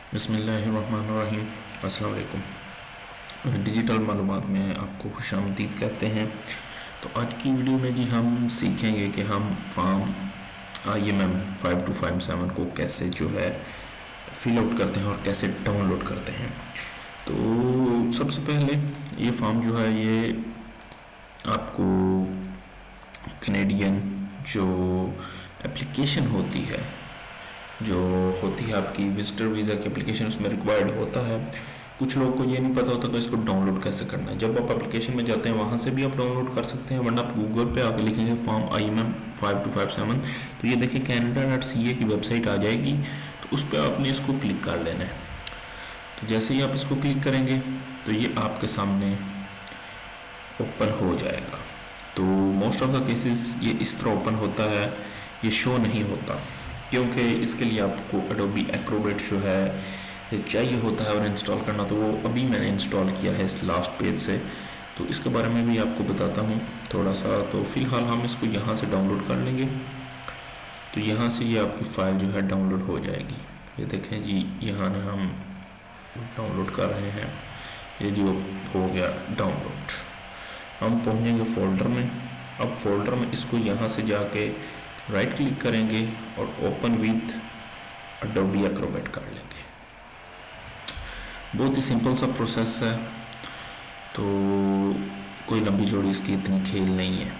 बिस्मिल्लाहिर्रहमानिर्रहीम। अस्सलाम वालेकुम। डिजिटल मालूमात में आपको खुशामदीद कहते हैं। तो आज की वीडियो में जी हम सीखेंगे कि हम फॉर्म IMM 5257 को कैसे जो है फिल आउट करते हैं और कैसे डाउनलोड करते हैं। तो सबसे पहले ये फॉर्म जो है ये आपको कनेडियन जो एप्लीकेशन होती है आपकी विजिटर वीज़ा की एप्लीकेशन, उसमें रिक्वायर्ड होता है। कुछ लोगों को ये नहीं पता होता कि इसको डाउनलोड कैसे करना है। जब आप एप्लीकेशन में जाते हैं वहाँ से भी आप डाउनलोड कर सकते हैं, वरना आप गूगल पे आके लिखेंगे फॉर्म IMM 5257 तो ये देखिए canada.ca की वेबसाइट आ जाएगी। तो उस पर आपने इसको क्लिक कर लेना है। तो जैसे ही आप इसको क्लिक करेंगे तो ये आपके सामने ओपन हो जाएगा। तो मोस्ट ऑफ द केसेस ये इस तरह ओपन होता है, ये शो नहीं होता क्योंकि इसके लिए आपको Adobe Acrobat जो है चाहिए होता है और इंस्टॉल करना। तो वो अभी मैंने इंस्टॉल किया है इस लास्ट पेज से, तो इसके बारे में भी आपको बताता हूँ थोड़ा सा। तो फिलहाल हम इसको यहाँ से डाउनलोड कर लेंगे। तो यहाँ से ये आपकी फ़ाइल जो है डाउनलोड हो जाएगी। ये देखें जी, यहाँ ने हम डाउनलोड कर रहे हैं। ये जो हो गया डाउनलोड, हम पहुँचेंगे फोल्डर में। अब फोल्डर में इसको यहाँ से जाके राइट क्लिक करेंगे और ओपन विथ Adobe Acrobat कर लेंगे। बहुत ही सिंपल सा प्रोसेस है, तो कोई लंबी चौड़ी इसकी इतनी खेल नहीं है।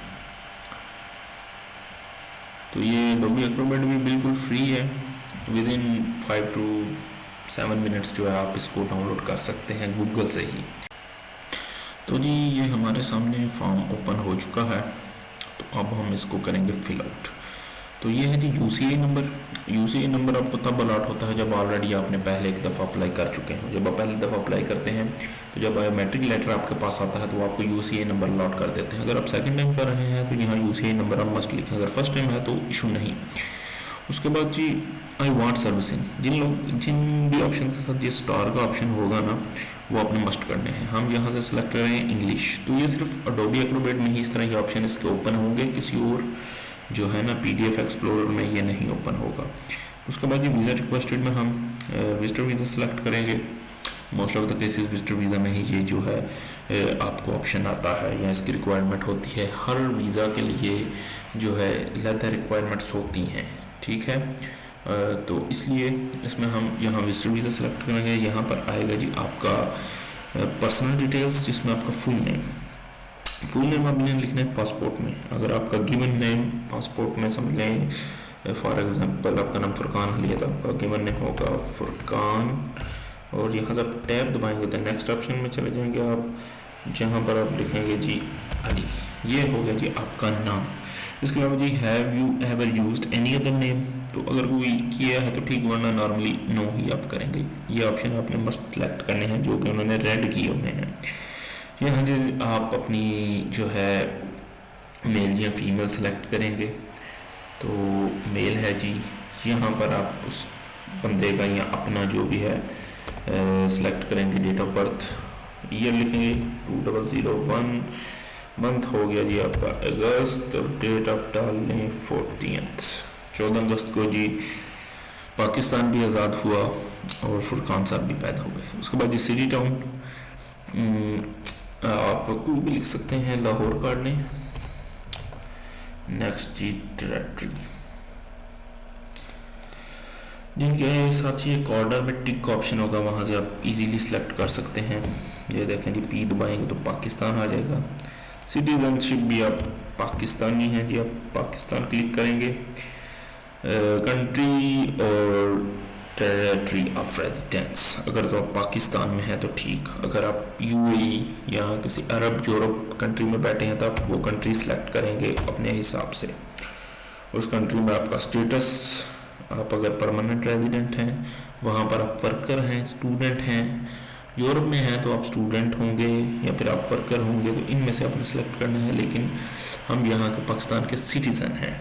तो ये Adobe Acrobat भी बिल्कुल फ्री है, विद इन 5 to 7 मिनट्स जो है आप इसको डाउनलोड कर सकते हैं गूगल से ही। तो जी ये हमारे सामने फॉर्म ओपन हो चुका है। तो अब हम इसको करेंगे फिल आउट। तो ये है जी UCI नंबर। UCI नंबर आपको तब अलॉट होता है जब ऑलरेडी आपने पहले एक दफ़ा अप्लाई कर चुके हैं। जब आप पहली दफ़ा अप्लाई करते हैं तो जब बायोमेट्रिक लेटर आपके पास आता है तो आपको UCI नंबर अलॉट कर देते हैं। अगर आप सेकंड टाइम कर रहे हैं तो यहाँ UCI नंबर आप मस्ट लिखें। अगर फर्स्ट टाइम है तो इशू नहीं। उसके बाद जी आई वांट सर्विसिंग, जिन भी ऑप्शन के साथ ये स्टार का ऑप्शन होगा ना वो आपने मस्ट करने हैं। हम यहाँ से सिलेक्ट कर रहे हैं इंग्लिश। तो ये सिर्फ Adobe Acrobat में ही इस तरह के ऑप्शन इसके ओपन होंगे, किसी और जो है ना PDF एक्सप्लोरर में ये नहीं ओपन होगा। उसके बाद ये वीज़ा रिक्वेस्टेड में हम विजिटर वीज़ा सेलेक्ट करेंगे। Most of the cases visitor visa में ही ये जो है आपको ऑप्शन आता है या इसकी रिक्वायरमेंट होती है। हर वीज़ा के लिए जो है अलग रिक्वायरमेंट्स होती हैं, ठीक है। तो इसलिए इसमें हम यहाँ विजिटर वीज़ा सेलेक्ट करेंगे। यहाँ पर आएगा जी आपका पर्सनल डिटेल्स, जिसमें आपका फुल नेम आपने लिखना है पासपोर्ट में। अगर आपका गिवन नेम पासपोर्ट में समझ लें, फॉर एग्जांपल आपका नाम फुरकान अली है तो आपका गिवन नेम होगा फुरकान। और यहाँ से आप टैब दबाएंगे तो नेक्स्ट ऑप्शन में चले जाएंगे आप, जहाँ पर आप लिखेंगे जी अली। ये हो गया जी आपका नाम। इसके अलावा जी have you ever used any other name, तो अगर कोई किया है तो ठीक, वरना नॉर्मली नो ही आप करेंगे। ये ऑप्शन आपने मस्ट सेलेक्ट करने हैं जो कि उन्होंने रेड किए हुए हैं। यहाँ जो आप अपनी जो है मेल या फीमेल सेलेक्ट करेंगे। तो मेल है जी, यहाँ पर आप उस बंदे का या अपना जो भी है सेलेक्ट करेंगे। डेट ऑफ बर्थ ईयर लिखेंगे 2001, मंथ हो गया जी आपका अगस्त, और डेट ऑफ डालने 14 अगस्त को जी पाकिस्तान भी आज़ाद हुआ और फुरकान साहब भी पैदा हुए। उसके बाद जी सिटी टाउन आप कोई भी लिख सकते हैं, लाहौर काट लें। नेक्स्ट जी डायरेक्टरी, जिनके साथ ही कॉर्नर में टिक का ऑप्शन होगा, वहाँ से आप इजीली सिलेक्ट कर सकते हैं। ये देखें जी P दबाएंगे तो पाकिस्तान आ जाएगा। सिटीजनशिप भी आप पाकिस्तानी हैं जी, आप पाकिस्तान क्लिक करेंगे। कंट्री और टेरिटरी ऑफ रेजिडेंस, अगर तो आप पाकिस्तान में हैं तो ठीक। अगर आप UAE या किसी अरब यूरोप कंट्री में बैठे हैं तो आप वो कंट्री सेलेक्ट करेंगे अपने हिसाब से। उस कंट्री में आपका स्टेटस, आप अगर परमानेंट रेजिडेंट हैं वहाँ पर आप वर्कर हैं, स्टूडेंट हैं। यूरोप में हैं तो आप स्टूडेंट होंगे या फिर आप वर्कर होंगे, तो इनमें से आपने सेलेक्ट करना है। लेकिन हम यहाँ के पाकिस्तान के सिटीज़न हैं,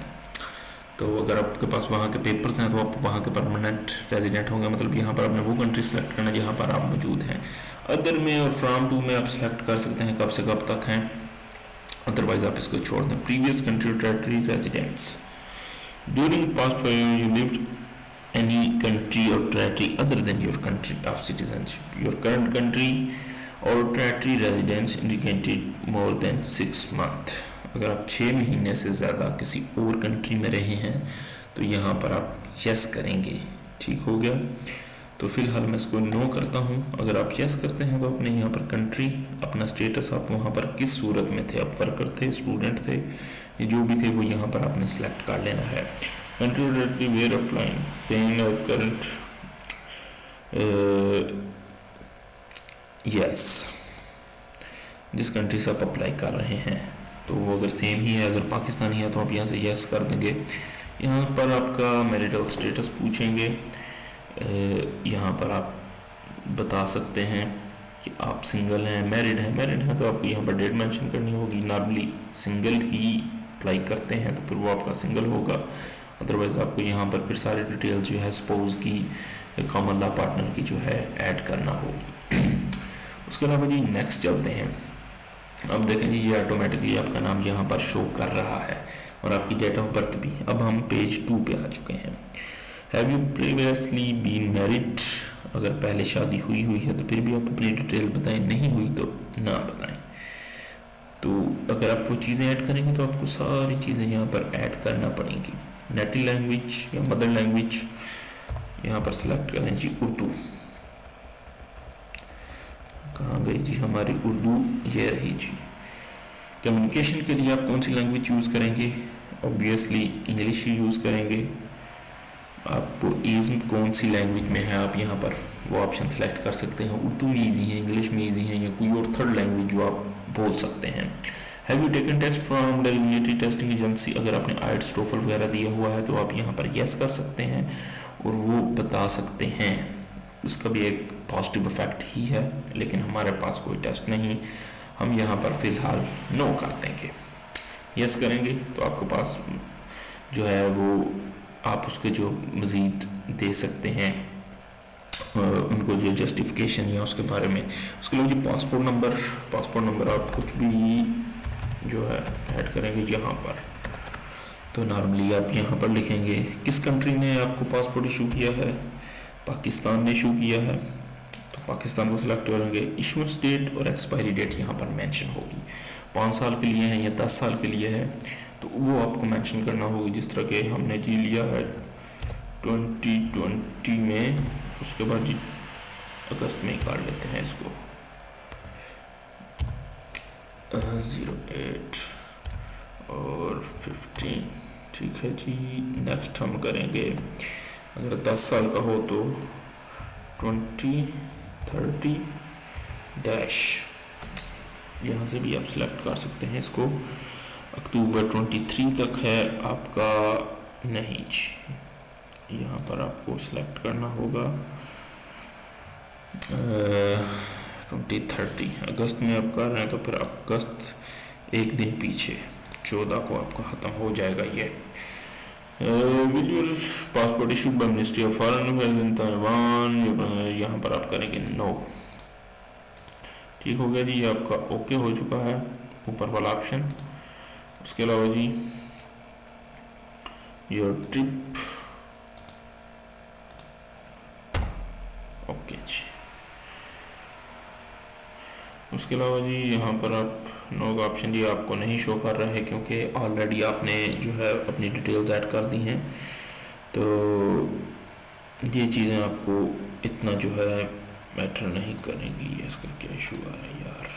तो अगर आपके पास वहाँ के पेपर्स हैं तो आप वहाँ के परमानेंट रेजिडेंट होंगे। मतलब यहाँ पर आपने वो कंट्री सेलेक्ट करना है जहाँ पर आप मौजूद हैं। अदर में और फ्रॉम टू में आप सेलेक्ट कर सकते हैं कब से कब तक हैं, अदरवाइज आप इसको छोड़ दें। Previous country territory residents during past 5 years you lived any country or territory other than your country of citizenship. Your current country or territory residence indicated more than 6 month. अगर आप 6 महीने से ज़्यादा किसी और कंट्री में रहे हैं तो यहाँ पर आप यस करेंगे। ठीक हो गया। तो फिलहाल मैं इसको नो करता हूँ। अगर आप यस करते हैं तो अपने यहाँ पर कंट्री, अपना स्टेटस, आप वहाँ पर किस सूरत में थे, आप वर्कर थे, स्टूडेंट थे, ये जो भी थे वो यहाँ पर आपने सेलेक्ट कर लेना है। Country directly where applying same as current yes, जिस कंट्री से आप अप्लाई कर रहे हैं तो वो अगर सेम ही है, अगर पाकिस्तानी है तो आप यहाँ से यस कर देंगे। यहाँ पर आपका मैरिटल स्टेटस पूछेंगे। यहाँ पर आप बता सकते हैं कि आप सिंगल हैं, मैरिड हैं तो आपको यहाँ पर डेट मेंशन करनी होगी। नॉर्मली सिंगल ही अप्लाई करते हैं तो फिर वो आपका सिंगल होगा, अदरवाइज़ आपको यहाँ पर फिर सारी डिटेल जो है स्पाउस की, कॉमन लॉ पार्टनर की जो है ऐड करना होगी। उसके अलावा जी नेक्स्ट चलते हैं। अब देखें जी ये ऑटोमेटिकली आपका नाम यहाँ पर शो कर रहा है और आपकी डेट ऑफ बर्थ भी। अब हम पेज 2 पे आ चुके हैं। Have you previously been married, अगर पहले शादी हुई है तो फिर भी आप अपनी डिटेल बताएं, नहीं हुई तो ना बताएं। तो अगर आप वो चीज़ें ऐड करेंगे तो आपको सारी चीज़ें यहाँ पर ऐड करना पड़ेंगी। नेटिव लैंग्वेज या मदर लैंग्वेज यहाँ पर सिलेक्ट करें जी उर्दू। कहाँ गई जी हमारी उर्दू, ये रही जी। कम्युनिकेशन के लिए आप कौन सी लैंग्वेज यूज़ करेंगे? ऑब्वियसली इंग्लिश ही यूज़ करेंगे। आपको इज़्म कौन सी लैंग्वेज में है आप यहाँ पर वो ऑप्शन सेलेक्ट कर सकते हैं। उर्दू में ईजी है, इंग्लिश में ईजी है, या कोई और थर्ड लैंग्वेज जो आप बोल सकते हैं। Have you taken test from designated testing agency, अगर आपने आइट्स टोफल वगैरह दिया हुआ है तो आप यहाँ पर यस कर सकते हैं और वो बता सकते हैं। उसका भी एक पॉजिटिव इफेक्ट ही है, लेकिन हमारे पास कोई टेस्ट नहीं, हम यहाँ पर फिलहाल नो कर देंगे। यस करेंगे तो आपके पास जो है वो आप उसके जो मज़ीद दे सकते हैं उनको जो जस्टिफिकेशन या उसके बारे में। उसके लिए जो पासपोर्ट नंबर आप कुछ भी जो है ऐड करेंगे यहाँ पर। तो नॉर्मली आप यहाँ पर लिखेंगे किस कंट्री ने आपको पासपोर्ट इशू किया है, पाकिस्तान ने इशू किया है तो पाकिस्तान को सिलेक्ट करेंगे। इशूएंस डेट और एक्सपायरी डेट यहाँ पर मेंशन होगी। 5 साल के लिए है या 10 साल के लिए है तो वो आपको मेंशन करना होगी। जिस तरह के हमने जी लिया है 2020 में, उसके बाद जी अगस्त में निकाल लेते हैं इसको 08 और 15। ठीक है जी। नेक्स्ट हम करेंगे अगर 10 साल का हो तो 2030 डैश, यहाँ से भी आप सिलेक्ट कर सकते हैं इसको। अक्टूबर 23 तक है आपका, नहीं यहाँ पर आपको सिलेक्ट करना होगा 2030। अगस्त में आप कर रहे हैं तो फिर अगस्त एक दिन पीछे 14 को आपका ख़त्म हो जाएगा ये। Will your passport issued by ministry of foreign affairs in Taiwan, यहाँ पर आप करेंगे नो। ठीक हो गया जी, ये आपका ओके हो चुका है ऊपर वाला ऑप्शन। उसके अलावा जी योर ट्रिप, ओके जी। उसके अलावा जी यहाँ पर आप नो का ऑप्शन जी आपको नहीं शो कर रहा है क्योंकि ऑलरेडी आपने जो है अपनी डिटेल्स ऐड कर दी हैं, तो ये चीज़ें आपको इतना जो है मैटर नहीं करेंगी। इसका क्या इशू आ रहा है यार,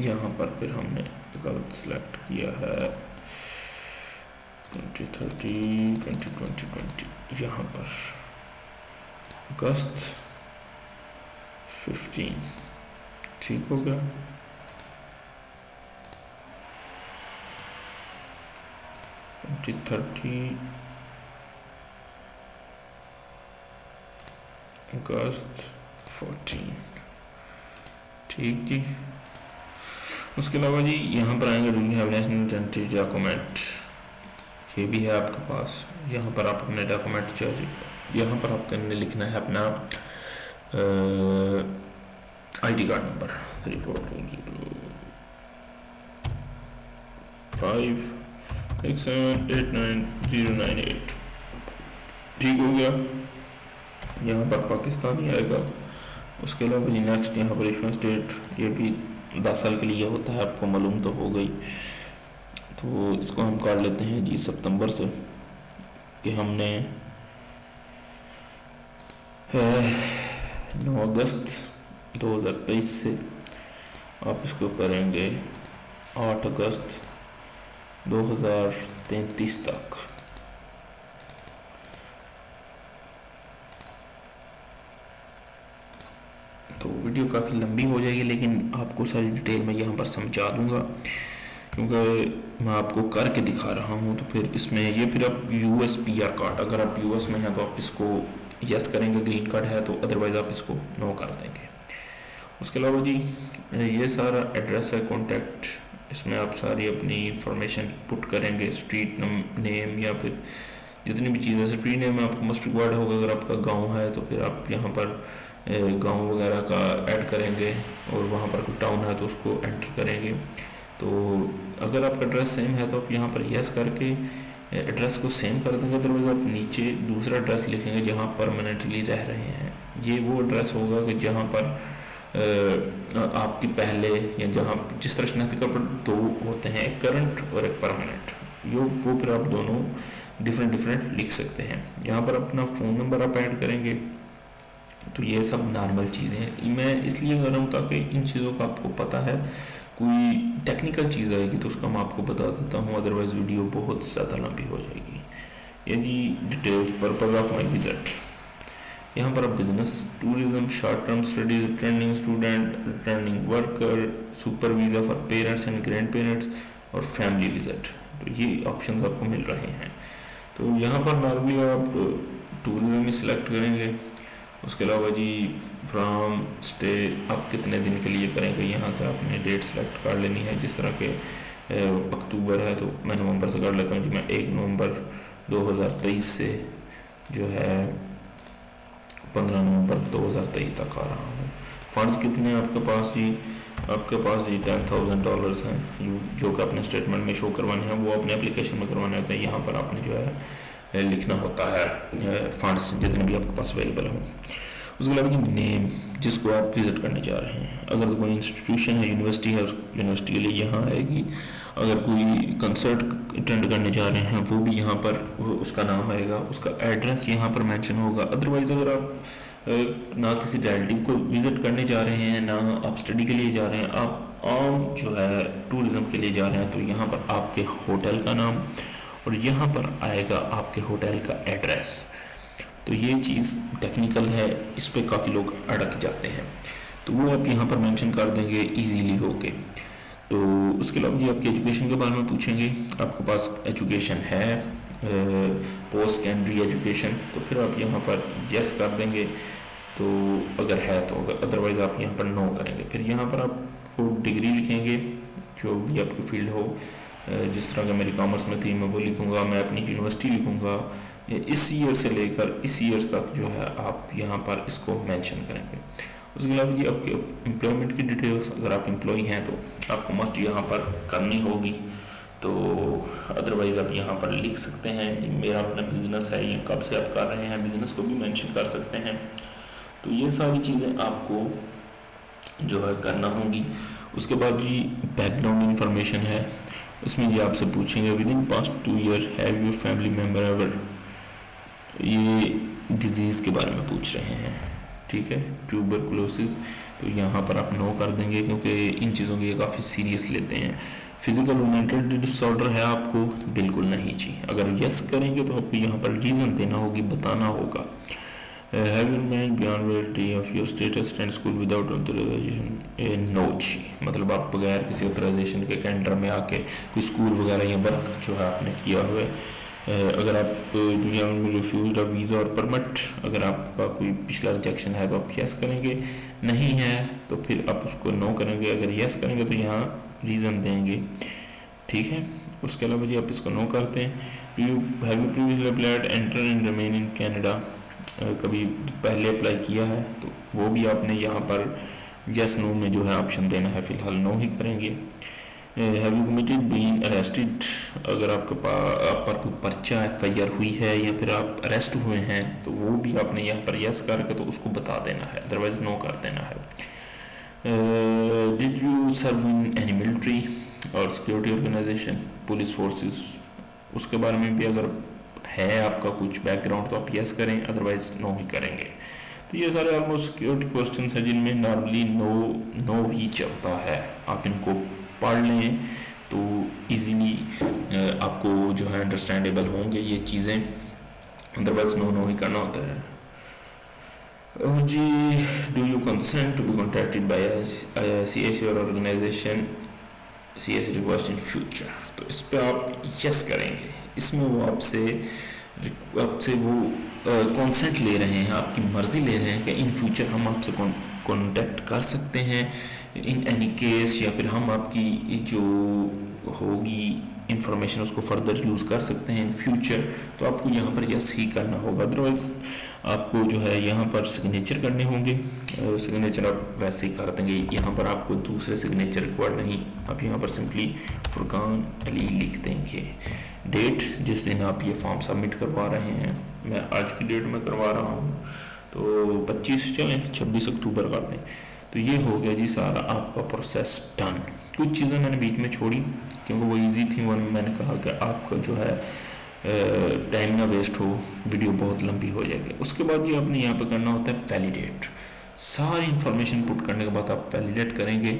यहाँ पर फिर हमने गलत सिलेक्ट किया है 2030 2020 यहाँ पर अगस्त 15। ठीक हो गया। अगस्त 14। ठीक जी। उसके अलावा जी यहाँ पर आएंगे do you have national identity document, ये भी है आपके पास। यहाँ पर आप अपने डॉक्यूमेंट चाहिए, यहाँ पर आपको लिखना है अपना आईडी कार्ड नंबर 34205 6789 098। ठीक हो गया, यहाँ पर पाकिस्तानी आएगा। उसके अलावा जी नेक्स्ट यहाँ पर इशुएंस डेट, ये भी 10 साल के लिए होता है, आपको मालूम तो हो गई। तो इसको हम काट लेते हैं जी सितंबर से, कि हमने 9 अगस्त 2023 से आप इसको करेंगे 8 अगस्त 2033 तक। तो वीडियो काफ़ी लंबी हो जाएगी, लेकिन आपको सारी डिटेल में यहाँ पर समझा दूँगा, क्योंकि मैं आपको करके दिखा रहा हूँ। तो फिर इसमें ये फिर आप US PR कार्ड, अगर आप US में हैं तो आप इसको यस करेंगे, ग्रीन कार्ड है तो, अदरवाइज़ आप इसको नो कर देंगे। उसके अलावा जी ये सारा एड्रेस है, कॉन्टैक्ट, इसमें आप सारी अपनी इंफॉर्मेशन पुट करेंगे, स्ट्रीट नेम या फिर जितनी भी चीज़ें। स्ट्रीट नेम आपको मस्ट रिक्वायर्ड होगा, अगर आपका गांव है तो फिर आप यहाँ पर गांव वगैरह का ऐड करेंगे, और वहाँ पर कोई टाउन है तो उसको एंटर करेंगे। तो अगर आपका एड्रेस सेम है तो आप यहाँ पर यस करके एड्रेस को सेम कर देंगे, अदरवाइज आप नीचे दूसरा एड्रेस लिखेंगे जहाँ परमानेंटली रह रहे हैं। ये वो एड्रेस होगा कि जहाँ पर आपके पहले, या जहाँ जिस तरह शनाख्ती कार्ड पर 2 होते हैं, एक करंट और एक परमानेंट, वो फिर आप दोनों डिफरेंट लिख सकते हैं। यहाँ पर अपना फ़ोन नंबर आप ऐड करेंगे। तो ये सब नॉर्मल चीज़ें हैं, मैं इसलिए कर रहा हूँ ताकि इन चीज़ों का आपको पता है। कोई टेक्निकल चीज़ आएगी तो उसका मैं आपको बता देता हूँ, अदरवाइज़ वीडियो बहुत ज़्यादा लंबी हो जाएगी। ये जी details, purpose of my visit, यहाँ पर आप business, tourism, short term studies, returning student, returning worker, super visa for parents and grandparents, और फैमिली विजिट। तो ये ऑप्शंस आपको मिल रहे हैं। तो यहाँ पर नॉर्मली आप टूरिज्म ही सिलेक्ट करेंगे। उसके अलावा जी फ्राम स्टे आप कितने दिन के लिए करेंगे, यहाँ से आपने डेट सेलेक्ट कर लेनी है। जिस तरह के अक्टूबर है तो मैं नवंबर से कर लेता हूँ जी, मैं 1 नवंबर 2023 से जो है 15 नवंबर 2023 तक आ रहा हूँ। फंड्स कितने हैं आपके पास जी? आपके पास जी $10,000 हैं, जो कि अपने स्टेटमेंट में शो करवाने हैं, वो अपने एप्लीकेशन में करवाने होते हैं। यहाँ पर आपने जो है लिखना होता है फंड्स जितने भी आपके पास अवेलेबल हों। उसके अलावा जी नेम, जिसको आप विज़िट करने जा रहे हैं। अगर कोई इंस्टीट्यूशन है, यूनिवर्सिटी है, उस यूनिवर्सिटी के लिए यहाँ आएगी। अगर कोई कंसर्ट अटेंड करने जा रहे हैं, वो भी यहाँ पर उसका नाम आएगा, उसका एड्रेस यहाँ पर मेंशन होगा। अदरवाइज़ अगर आप ना किसी रिलेटिव को विज़िट करने जा रहे हैं, ना आप स्टडी के लिए जा रहे हैं, आप आम जो है टूरिज़्म के लिए जा रहे हैं, तो यहाँ पर आपके होटल का नाम और यहाँ पर आएगा आपके होटल का एड्रेस। तो ये चीज़ टेक्निकल है, इस पे काफ़ी लोग अड़क जाते हैं, तो वो आप यहाँ पर मेंशन कर देंगे इजीली होके। तो उसके अलावा जी आपकी एजुकेशन के बारे में पूछेंगे, आपके पास एजुकेशन है, पोस्ट सेकेंडरी एजुकेशन, तो फिर आप यहाँ पर यस कर देंगे। तो अगर है तो, अदरवाइज़ आप यहाँ पर नो करेंगे। फिर यहाँ पर आप वो डिग्री लिखेंगे जो भी आपकी फील्ड हो। जिस तरह का मेरी कॉमर्स में थी मैं वो लिखूँगा, मैं अपनी यूनिवर्सिटी लिखूँगा, इस ईयर से लेकर इस ईयर तक जो है आप यहाँ पर इसको मेंशन करेंगे। उसके अलावा जी आपके एम्प्लॉयमेंट की डिटेल्स, अगर आप एम्प्लॉई हैं तो आपको मस्ट यहाँ पर करनी होगी। तो अदरवाइज़ आप यहाँ पर लिख सकते हैं कि मेरा अपना बिजनेस है, ये कब से आप कर रहे हैं, बिजनेस को भी मेंशन कर सकते हैं। तो ये सारी चीज़ें आपको जो है करना होगी। उसके बाद जी बैकग्राउंड इंफॉर्मेशन है, उसमें ये आपसे पूछेंगे with in past 2 year have your family member ever, ये डिजीज़ के बारे में पूछ रहे हैं, ठीक है, ट्यूबरकुलोसिस। तो यहाँ पर आप नो कर देंगे, क्योंकि इन चीज़ों को ये काफ़ी सीरियस लेते हैं। फिजिकल और मेंटल डिसऑर्डर है आपको? बिल्कुल नहीं जी। अगर यस करेंगे तो आपको यहाँ पर रीज़न देना होगी, बताना होगा। Have you man beyond validity of your status and school without authorization? No जी, मतलब आप बगैर किसी ऑथराइजेशन के कैंटर में आके कोई स्कूल वगैरह या वर्क जो है आपने किया हुआ है। अगर आप दुनिया में रिफ्यूज ऑफ वीज़ा और परमिट, अगर आपका कोई पिछला रिजेक्शन है तो आप यस करेंगे, नहीं है तो फिर आप उसको नो करेंगे। अगर यस करेंगे तो यहाँ रीज़न देंगे, ठीक है। उसके अलावा जी आप इसको नो करते हैं। Have you previously applied enter and remain in Canada, कभी पहले अप्लाई किया है तो वो भी आपने यहाँ पर यस नो में जो है ऑप्शन देना है, फ़िलहाल नो ही करेंगे। Have you committed been arrested, अगर आपके पास आप पर कोई पर्चा FIR हुई है या फिर आप अरेस्ट हुए हैं तो वो भी आपने यहाँ पर यस करके तो उसको बता देना है, अदरवाइज नो कर देना है। Did you serve in any military और सिक्योरिटी ऑर्गेनाइजेशन, पुलिस फोर्सेस, उसके बारे में भी अगर है आपका कुछ बैकग्राउंड तो आप यस करें, अदरवाइज नो ही करेंगे। तो ये सारे ऑलमोस्ट सिक्योरिटी क्वेश्चन हैं जिनमें नॉर्मली नो ही चलता है। आप इनको पढ़ लें तो इजीली आपको जो है अंडरस्टैंडेबल होंगे ये चीज़ें, अदरवाइज नो ही करना होता है। और जी, do you consent to be contacted by CSE or organization CSE request in future, तो इस पर आप यस करेंगे। इसमें वो आपसे वो कॉन्सेंट ले रहे हैं, आपकी मर्ज़ी ले रहे हैं कि इन फ्यूचर हम आपसे कॉन्टैक्ट कर सकते हैं इन एनी केस, या फिर हम आपकी जो होगी इंफॉर्मेशन उसको फर्दर यूज़ कर सकते हैं इन फ्यूचर। तो आपको यहाँ पर यस ही करना होगा, अदरवाइज आपको जो है यहाँ पर सिग्नेचर करने होंगे। सिग्नेचर आप वैसे ही कर देंगे, यहाँ पर आपको दूसरे सिग्नेचर रिक्वायर्ड नहीं, आप यहाँ पर सिंपली फुरकान अली लिख देंगे। डेट जिस दिन आप ये फॉर्म सबमिट करवा रहे हैं, मैं आज की डेट में करवा रहा हूँ तो 25 चलें 26 अक्टूबर कर दें। तो ये हो गया जी सारा आपका प्रोसेस डन। कुछ चीज़ें मैंने बीच में छोड़ी क्योंकि वो इजी थी, वो मैंने कहा कि आपका जो है टाइम ना वेस्ट हो, वीडियो बहुत लंबी हो जाएगी। उसके बाद ये आपने यहाँ पे करना होता है वैलिडेट। सारी इन्फॉर्मेशन पुट करने के बाद आप वैलिडेट करेंगे।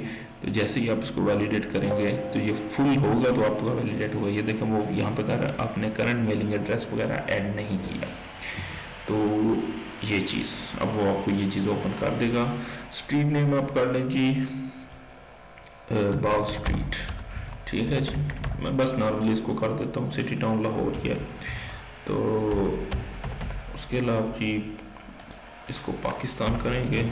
तो जैसे ही आप इसको वैलिडेट करेंगे तो ये फुल होगा तो आपका वैलिडेट होगा। ये देखें वो यहाँ पे कर आपने करंट मेलिंग एड्रेस वगैरह ऐड नहीं किया, तो ये चीज़ अब वो आपको ये चीज़ ओपन कर देगा। स्ट्रीट नेम आप कर लें जी बाग स्ट्रीट, ठीक है जी। मैं बस नॉर्मली इसको कर देता हूँ सिटी टाउन लाहौर किया। तो उसके अलावा जी इसको पाकिस्तान करेंगे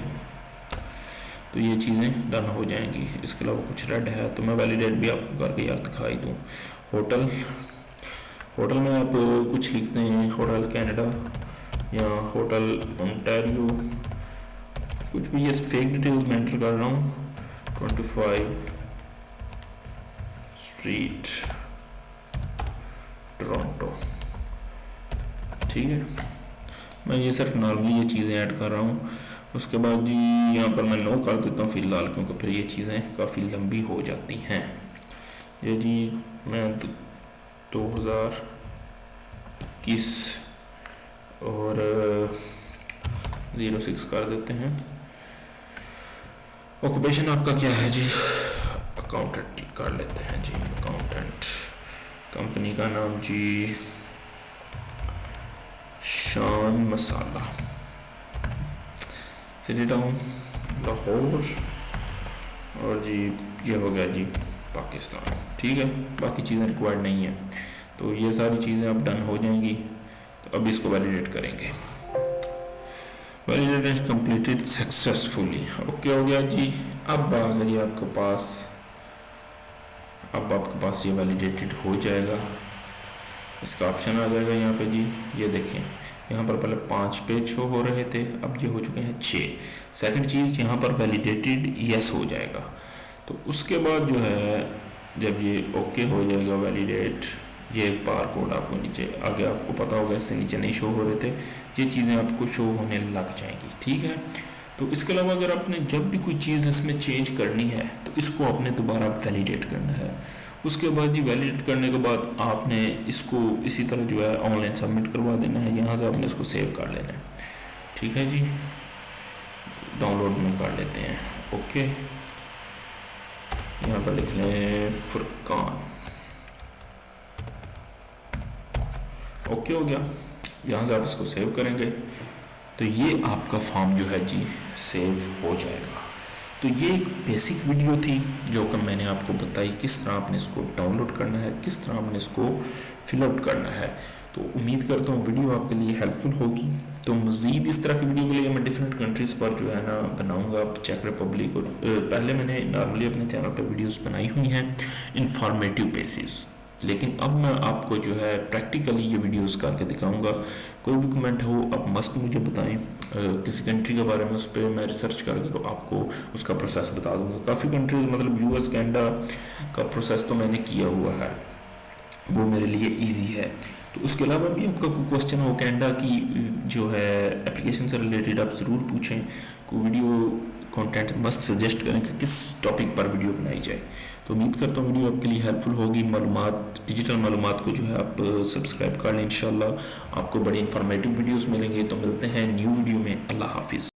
तो ये चीज़ें डन हो जाएंगी। इसके अलावा कुछ रेड है तो मैं वैलिडेट भी आपको करके यार दिखाई दूँ। होटल में आप कुछ लिखते हैं, होटल कैनेडा या होटल ओंटारियो, कुछ भी। ये फेक डिटेल्स मैं एंटर कर रहा हूँ। 25 स्ट्रीट टोरंटो, ठीक है। मैं ये सिर्फ नॉर्मली ये चीज़ें ऐड कर रहा हूँ। उसके बाद जी यहाँ पर मैं नो कर देता हूँ फ़िलहाल, क्योंकि फिर ये चीज़ें काफ़ी लंबी हो जाती हैं। ये जी मैं 2021 और 06 कर देते हैं। ऑक्यूपेशन आपका क्या है जी? अकाउंटेंट कर लेते हैं जी, अकाउंटेंट। कंपनी का नाम जी शान मसाला, सिटी टाउन लाहौर, और जी ये हो गया जी पाकिस्तान, ठीक है। बाकी चीज़ें रिक्वायर्ड नहीं है। तो ये सारी चीज़ें अब डन हो जाएंगी। तो अब इसको वैलिडेट करेंगे। वैलिडेशन कंप्लीटेड सक्सेसफुली, ओके हो गया जी। अब आ गई आपके पास, अब आपके पास ये वैलिडेटेड हो जाएगा। इसका ऑप्शन आ जाएगा यहाँ पे जी। ये देखें यहाँ पर पहले 5 पेज शो हो रहे थे, अब ये हो चुके हैं 6। सेकंड चीज़ यहाँ पर वैलिडेटेड यस हो जाएगा। तो उसके बाद जो है जब ये ओके हो जाएगा वैलिडेट, ये एक बार कोड आपको नीचे आगे आपको पता होगा, इससे नीचे नहीं शो हो रहे थे, ये चीज़ें आपको शो होने लग जाएंगी, ठीक है। तो इसके अलावा अगर आपने जब भी कोई चीज़ इसमें चेंज करनी है तो इसको आपने दोबारा वैलिडेट करना है। उसके बाद जी वैलिडेट करने के बाद आपने इसको इसी तरह जो है ऑनलाइन सबमिट करवा देना है। यहाँ से आपने इसको सेव कर लेना है, ठीक है जी। डाउनलोड में कर लेते हैं, ओके। यहाँ पर लिख लें फुरकान, ओके हो गया। यहाँ से आप इसको सेव करेंगे तो ये आपका फॉर्म जो है जी सेव हो जाएगा। तो ये एक बेसिक वीडियो थी जो कि मैंने आपको बताई किस तरह आपने इसको डाउनलोड करना है, किस तरह आपने इसको फिलआउट करना है। तो उम्मीद करता हूँ वीडियो आपके लिए हेल्पफुल होगी। तो मज़ीद इस तरह की वीडियो के लिए मैं डिफरेंट कंट्रीज़ पर जो है ना बनाऊँगा, चेक रिपब्लिक और पहले मैंने नॉर्मली अपने चैनल पर वीडियोज़ बनाई हुई हैं इंफॉर्मेटिव बेसिस लेकिन अब मैं आपको जो है प्रैक्टिकली ये वीडियोस करके दिखाऊंगा। कोई भी कमेंट हो आप मस्ट मुझे बताएं, किसी कंट्री के बारे में उस पर मैं रिसर्च करके तो आपको उसका प्रोसेस बता दूंगा। काफ़ी कंट्रीज़ मतलब यूएस कनाडा का प्रोसेस तो मैंने किया हुआ है, वो मेरे लिए इजी है। तो उसके अलावा भी आपका कोई क्वेश्चन हो कनाडा की जो है एप्लीकेशन से रिलेटेड, आप ज़रूर पूछें। कोई वीडियो कंटेंट मस्त सजेस्ट करें कि किस टॉपिक पर वीडियो बनाई जाए। तो उम्मीद करता हूँ वीडियो आपके लिए हेल्पफुल होगी। मालूमात, डिजिटल मालूमात को जो है आप सब्सक्राइब कर लें। इंशाल्लाह आपको बड़ी इंफॉर्मेटिव वीडियोस मिलेंगे। तो मिलते हैं न्यू वीडियो में। अल्लाह हाफिज़।